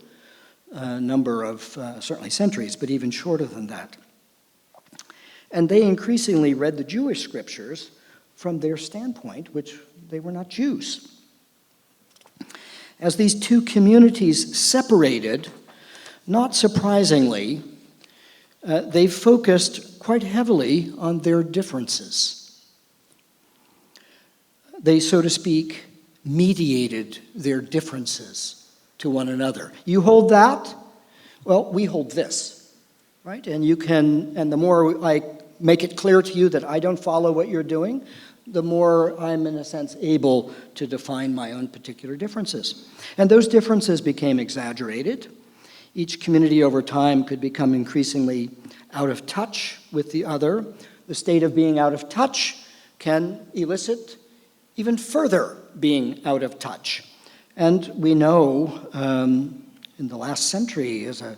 number of certainly centuries, but even shorter than that. And they increasingly read the Jewish scriptures from their standpoint, which they were not Jews. As these two communities separated, not surprisingly, they focused quite heavily on their differences. They, so to speak, mediated their differences to one another. You hold that? Well, we hold this, right? And the more I make it clear to you that I don't follow what you're doing, the more I'm, in a sense, able to define my own particular differences. And those differences became exaggerated. Each community over time could become increasingly out of touch with the other. The state of being out of touch can elicit even further being out of touch. And we know in the last century, as a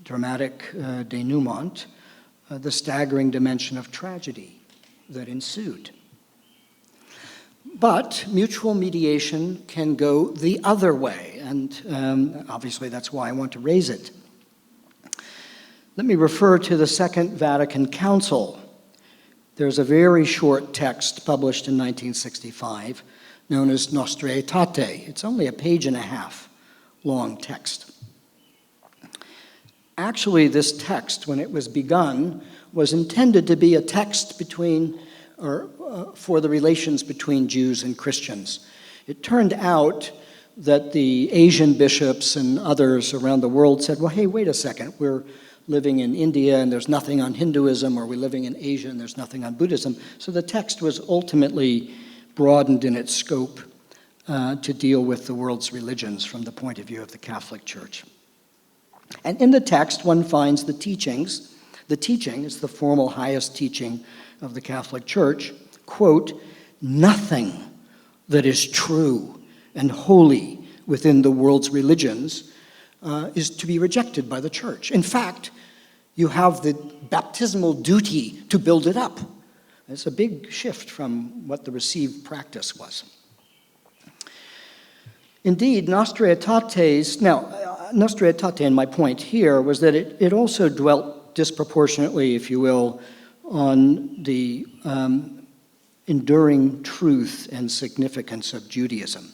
dramatic denouement, the staggering dimension of tragedy that ensued. But mutual mediation can go the other way, and obviously that's why I want to raise it. Let me refer to the Second Vatican Council. There's a very short text published in 1965 known as Nostra Aetate. It's only a page and a half long text. Actually, this text, when it was begun, was intended to be a text for the relations between Jews and Christians. It turned out that the Asian bishops and others around the world said, well, hey, wait a second, we're living in India and there's nothing on Hinduism, or we're living in Asia and there's nothing on Buddhism. So the text was ultimately broadened in its scope to deal with the world's religions from the point of view of the Catholic Church. And in the text, one finds the teachings. The teaching is the formal highest teaching of the Catholic Church, quote, nothing that is true and holy within the world's religions is to be rejected by the Church. In fact, you have the baptismal duty to build it up. It's a big shift from what the received practice was. Indeed, Nostra Aetate, and my point here, was that it also dwelt disproportionately, if you will, on the enduring truth and significance of Judaism.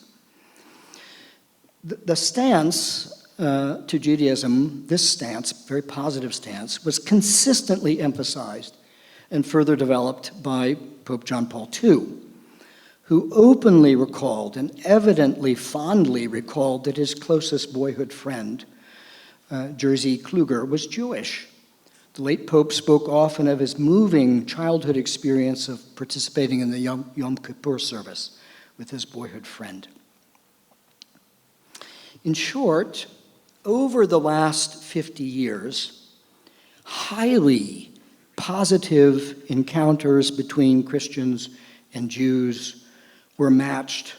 The stance to Judaism, this stance, very positive stance, was consistently emphasized and further developed by Pope John Paul II, who openly recalled and evidently fondly recalled that his closest boyhood friend, Jerzy Kluger, was Jewish. The late Pope spoke often of his moving childhood experience of participating in the Yom Kippur service with his boyhood friend. In short, over the last 50 years, highly positive encounters between Christians and Jews were matched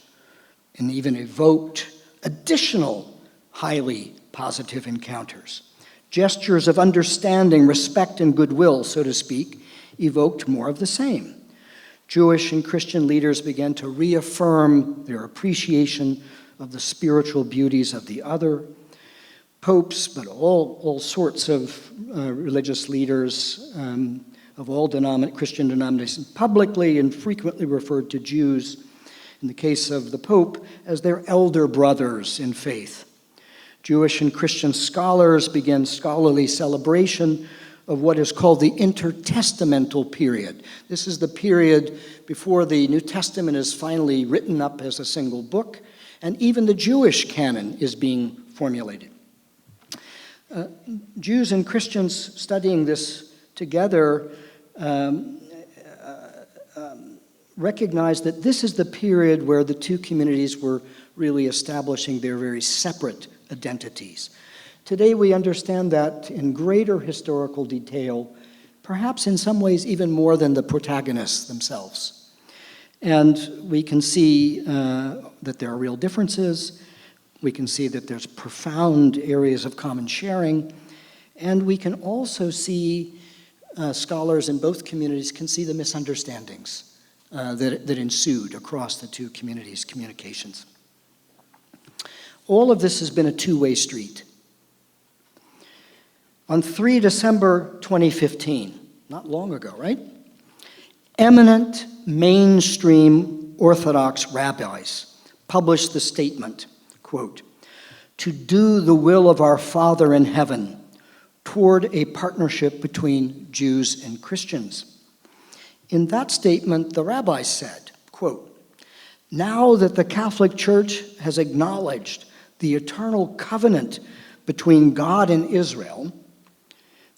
and even evoked additional highly positive encounters. Gestures of understanding, respect, and goodwill, so to speak, evoked more of the same. Jewish and Christian leaders began to reaffirm their appreciation of the spiritual beauties of the other. Popes, but all sorts of religious leaders of all Christian denominations publicly and frequently referred to Jews, in the case of the Pope, as their elder brothers in faith. Jewish and Christian scholars began scholarly celebration of what is called the intertestamental period. This is the period before the New Testament is finally written up as a single book, and even the Jewish canon is being formulated. Jews and Christians studying this together recognize that this is the period where the two communities were really establishing their very separate identities. Today we understand that in greater historical detail, perhaps in some ways even more than the protagonists themselves. And we can see that there are real differences. We can see that there's profound areas of common sharing. And we can also see, scholars in both communities can see the misunderstandings that ensued across the two communities' communications. All of this has been a two-way street. On 3 December 2015, not long ago, right? Eminent mainstream Orthodox rabbis published the statement, quote, "To do the will of our Father in heaven toward a partnership between Jews and Christians." In that statement, the rabbis said, quote, "Now that the Catholic Church has acknowledged the eternal covenant between God and Israel,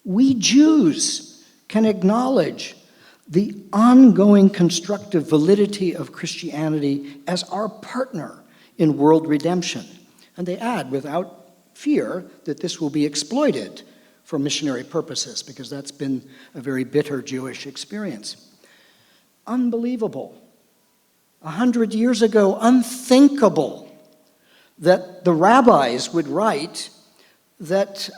we Jews can acknowledge the ongoing constructive validity of Christianity as our partner in world redemption." And they add, without fear, that this will be exploited for missionary purposes, because that's been a very bitter Jewish experience. Unbelievable. 100 years ago, unthinkable that the rabbis would write that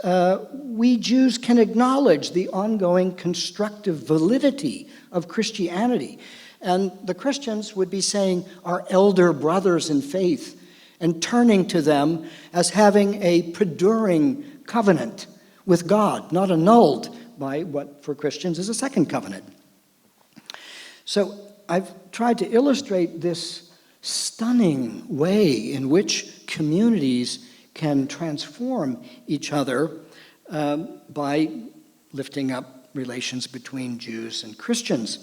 we Jews can acknowledge the ongoing constructive validity of Christianity. And the Christians would be saying, our elder brothers in faith, and turning to them as having a perduring covenant with God, not annulled by what for Christians is a second covenant. So I've tried to illustrate this stunning way in which communities can transform each other by lifting up relations between Jews and Christians.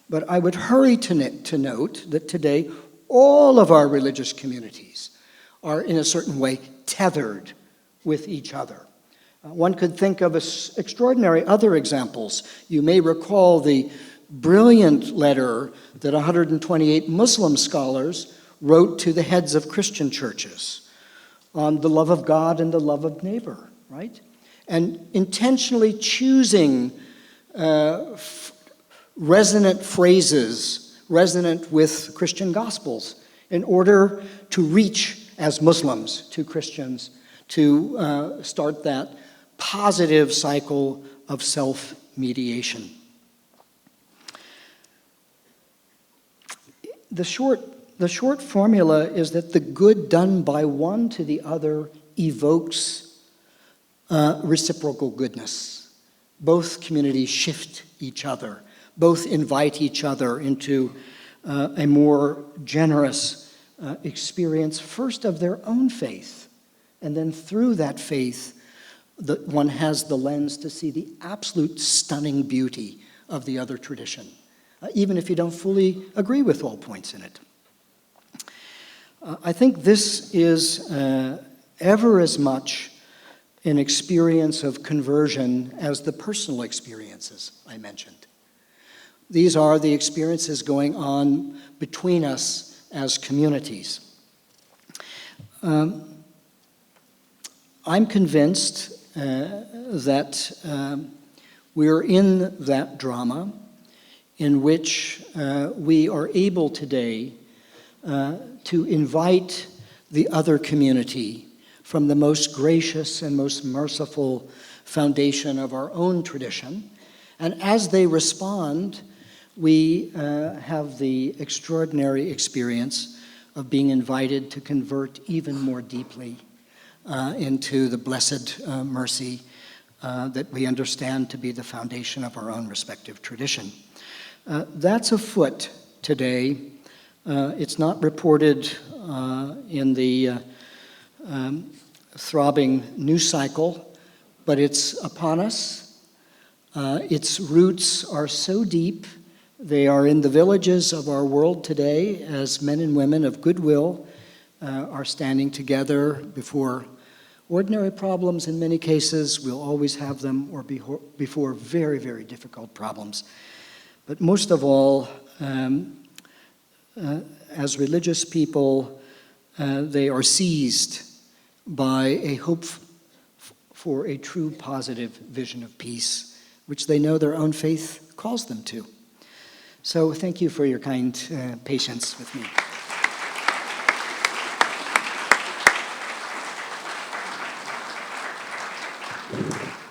But I would hurry to note that today all of our religious communities are in a certain way tethered with each other. One could think of extraordinary other examples. You may recall the brilliant letter that 128 Muslim scholars wrote to the heads of Christian churches on the love of God and the love of neighbor, right? And intentionally choosing resonant phrases, resonant with Christian gospels, in order to reach as Muslims to Christians, to start that positive cycle of self-mediation. The short formula is that the good done by one to the other evokes reciprocal goodness. Both communities shift each other. Both invite each other into a more generous experience, first of their own faith, and then through that faith, one has the lens to see the absolute stunning beauty of the other tradition, even if you don't fully agree with all points in it. I think this is ever as much an experience of conversion as the personal experiences I mentioned. These are the experiences going on between us as communities. I'm convinced that we're in that drama in which we are able today to invite the other community from the most gracious and most merciful foundation of our own tradition. And as they respond, we have the extraordinary experience of being invited to convert even more deeply into the blessed mercy that we understand to be the foundation of our own respective tradition. That's afoot today. It's not reported in the throbbing news cycle, but it's upon us. Its roots are so deep. They are in the villages of our world today as men and women of goodwill are standing together before ordinary problems in many cases. We'll always have them, or before very, very difficult problems. But most of all, as religious people, they are seized by a hope for a true positive vision of peace, which they know their own faith calls them to. So thank you for your kind patience with me.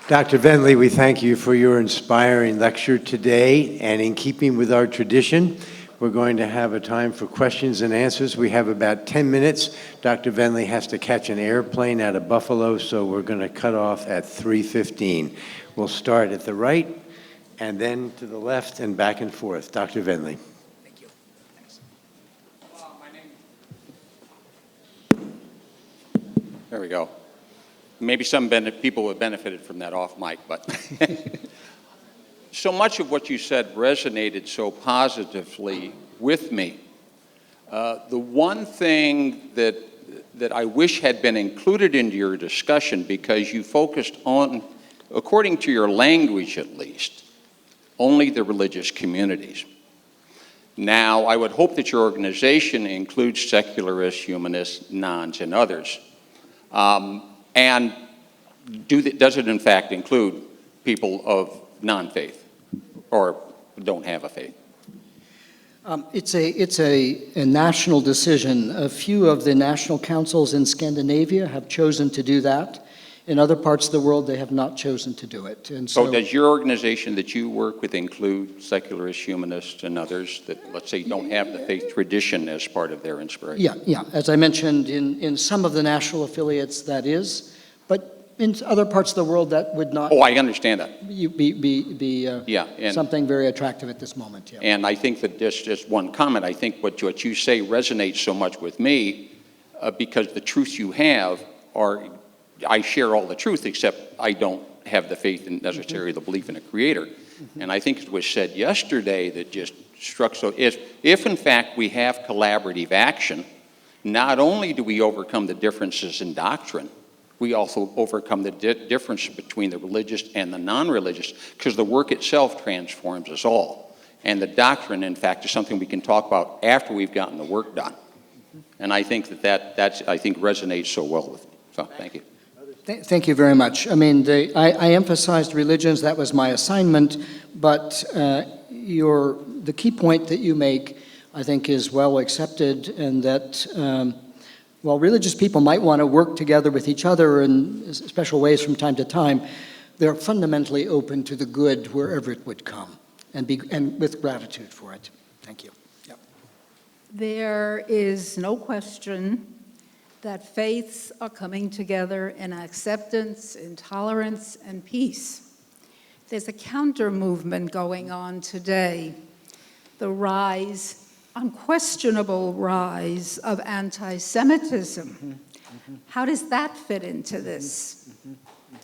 Dr. Vendley, we thank you for your inspiring lecture today, and in keeping with our tradition, we're going to have a time for questions and answers. We have about 10 minutes. Dr. Vendley has to catch an airplane out of Buffalo, so we're going to cut off at 3:15. We'll start at the right, and then to the left, and back and forth. Dr. Vendley. Thank you. Thanks. There we go. Maybe some people have benefited from that off mic, but so much of what you said resonated so positively with me. The one thing that I wish had been included into your discussion, because you focused on, according to your language at least, only the religious communities. Now, I would hope that your organization includes secularists, humanists, nones, and others. And does it in fact include people of non-faith or don't have a faith? It's a national decision. A few of the national councils in Scandinavia have chosen to do that. In other parts of the world, they have not chosen to do it. And so does your organization that you work with include secularists, humanists, and others that, let's say, don't have the faith tradition as part of their inspiration? Yeah. As I mentioned, in some of the national affiliates, that is. But in other parts of the world, that would not. Oh, I understand that. Be something very attractive at this moment. Yeah. And I think that just one comment. I think what you say resonates so much with me because the truths you have are. I share all the truth, except I don't have the faith in necessarily the belief in a creator. Mm-hmm. And I think it was said yesterday that just struck so, if in fact we have collaborative action, not only do we overcome the differences in doctrine, we also overcome the difference between the religious and the non-religious, because the work itself transforms us all. And the doctrine, in fact, is something we can talk about after we've gotten the work done. Mm-hmm. And I think that's I think resonates so well with me. So thank you. Thank you very much. I mean, I emphasized religions. That was my assignment. But the key point that you make, I think, is well accepted, and that while religious people might want to work together with each other in special ways from time to time, they're fundamentally open to the good wherever it would come, and with gratitude for it. Thank you. Yep. There is no question that faiths are coming together in acceptance, in tolerance, and peace. There's a counter movement going on today, the unquestionable rise of anti-Semitism. Mm-hmm. Mm-hmm. How does that fit into this? Mm-hmm.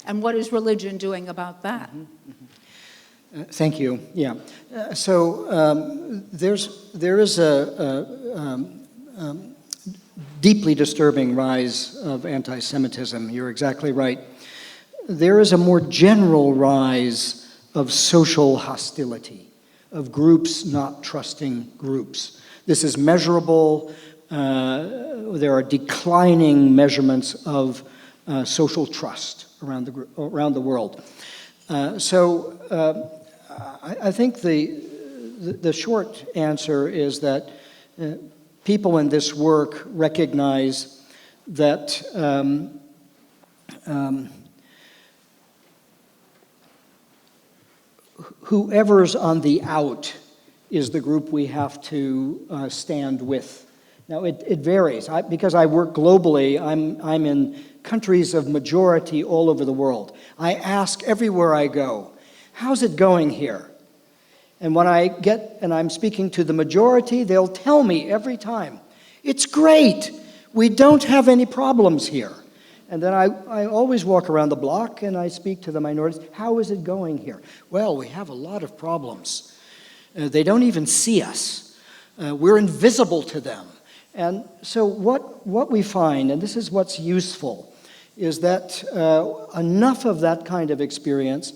And what is religion doing about that? Mm-hmm. Thank you. Yeah. There is a deeply disturbing rise of anti-Semitism. You're exactly right. There is a more general rise of social hostility, of groups not trusting groups. This is measurable. There are declining measurements of social trust around the world. I think the short answer is that people in this work recognize that whoever's on the out is the group we have to stand with. Now, it varies. Because I work globally, I'm in countries of majority all over the world. I ask everywhere I go, how's it going here? And when I'm speaking to the majority, they'll tell me every time, it's great. We don't have any problems here. And then I always walk around the block and I speak to the minorities. How is it going here? Well, we have a lot of problems. They don't even see us. We're invisible to them. And so what we find, and this is what's useful, is that enough of that kind of experience,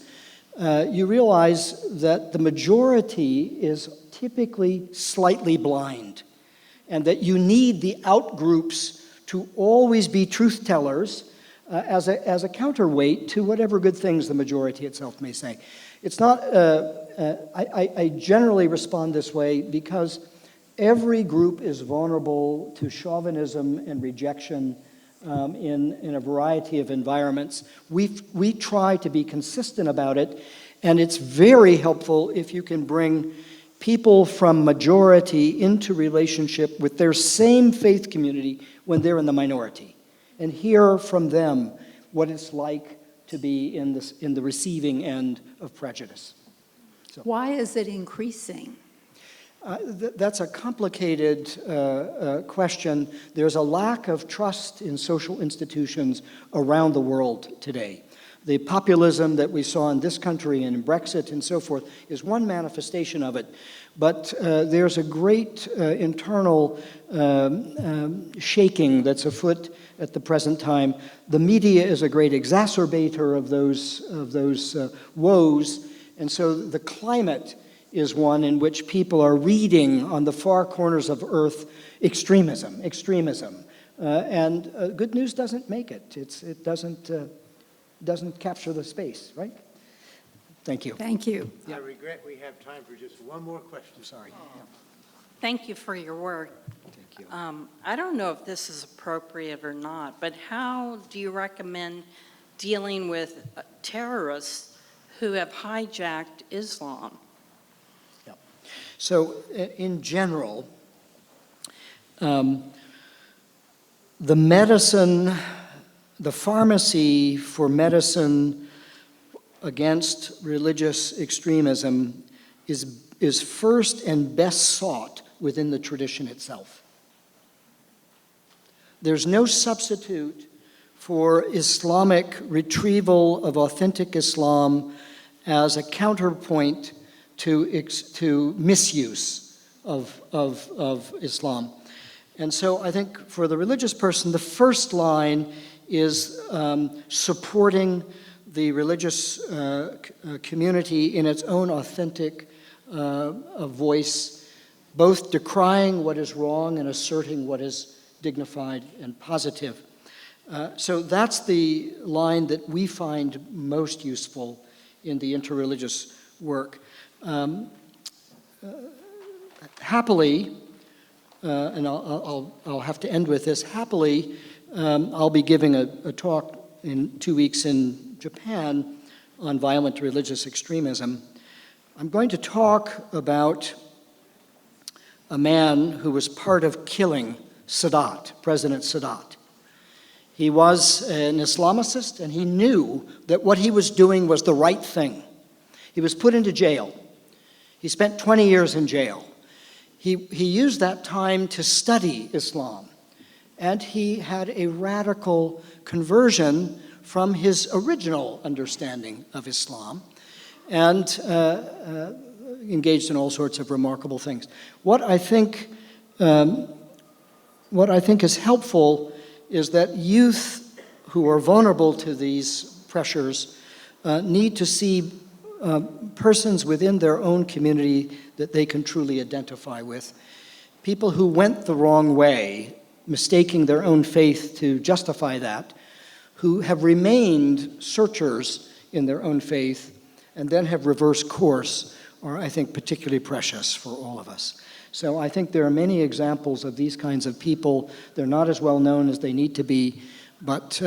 you realize that the majority is typically slightly blind, and that you need the out-groups to always be truth tellers as a counterweight to whatever good things the majority itself may say. It's not, I generally respond this way because every group is vulnerable to chauvinism and rejection in a variety of environments. We try to be consistent about it, and it's very helpful if you can bring people from majority into relationship with their same faith community when they're in the minority, and hear from them what it's like to be in the receiving end of prejudice. So, why is it increasing? That's a complicated question. There's a lack of trust in social institutions around the world today. The populism that we saw in this country and in Brexit and so forth is one manifestation of it. But there's a great internal shaking that's afoot at the present time. The media is a great exacerbator of those woes. And so the climate is one in which people are reading on the far corners of earth extremism. And good news doesn't make it. It doesn't capture the space, right? Thank you. Thank you. I regret we have time for just one more question. Sorry. Yeah. Thank you for your work. Thank you. I don't know if this is appropriate or not, but how do you recommend dealing with terrorists who have hijacked Islam? Yeah. So in general, the pharmacy for medicine against religious extremism is first and best sought within the tradition itself. There's no substitute for Islamic retrieval of authentic Islam as a counterpoint to misuse of Islam. And so I think for the religious person, the first line is supporting the religious community in its own authentic voice, both decrying what is wrong and asserting what is dignified and positive. So that's the line that we find most useful in the interreligious work. Happily, and I'll have to end with this, happily, I'll be giving a talk in 2 weeks in Japan on violent religious extremism. I'm going to talk about a man who was part of killing Sadat, President Sadat. He was an Islamicist, and he knew that what he was doing was the right thing. He was put into jail. He spent 20 years in jail. He used that time to study Islam, and he had a radical conversion from his original understanding of Islam, and engaged in all sorts of remarkable things. What I think is helpful is that youth who are vulnerable to these pressures need to see persons within their own community that they can truly identify with. People who went the wrong way, mistaking their own faith to justify that, who have remained searchers in their own faith and then have reversed course, are, I think, particularly precious for all of us. So I think there are many examples of these kinds of people. They're not as well known as they need to be, but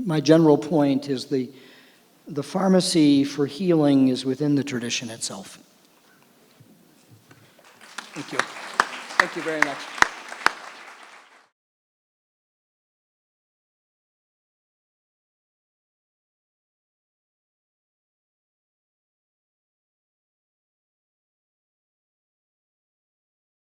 my general point is the pharmacy for healing is within the tradition itself. Thank you. Thank you very much.